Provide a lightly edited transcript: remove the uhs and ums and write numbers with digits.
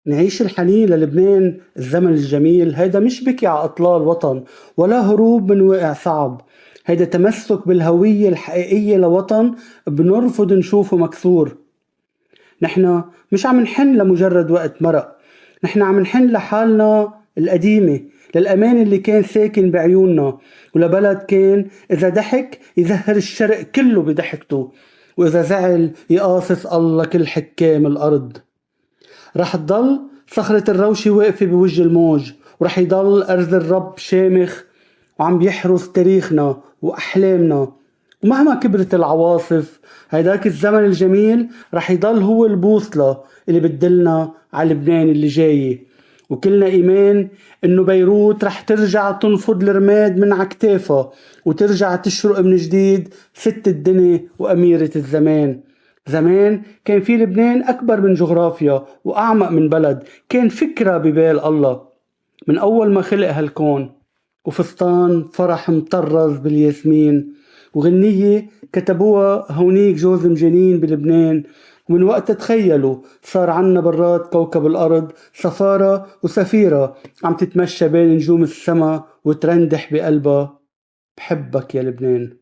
نعيش الحنين للبنان الزمن الجميل. هيدا مش بكي على أطلال وطن ولا هروب من واقع صعب، هيدا تمسك بالهوية الحقيقية لوطن بنرفض نشوفه مكسور. نحن مش عم نحن لمجرد وقت مرق، نحن عم نحن لحالنا القديمة، للأمان اللي كان ساكن بعيوننا، ولبلد كان إذا ضحك يزهر الشرق كله بضحكته، وإذا زعل يقاصص الله كل حكام الأرض. رح تضل صخرة الروشة واقفة بوجه الموج، ورح يضل أرز الرب شامخ وعم بيحرس تاريخنا وأحلامنا. ومهما كبرت العواصف، هيداك الزمن الجميل رح يضل هو البوصلة اللي بتدلنا على لبنان اللي جاي. وكلنا إيمان إنه بيروت رح ترجع تنفض الرماد من عكتافها وترجع تشرق من جديد ست الدنيا وأميرة الزمان. زمان كان في لبنان أكبر من جغرافيا وأعمق من بلد، كان فكرة ببال الله من أول ما خلق هالكون، وفستان فرح مطرز بالياسمين، وغنية كتبوها هونيك جوز مجانين بلبنان. ومن وقت تخيلوا صار عنا برات كوكب الأرض سفارة وسفيرة عم تتمشى بين نجوم السما وترندح بقلبها: بحبك يا لبنان.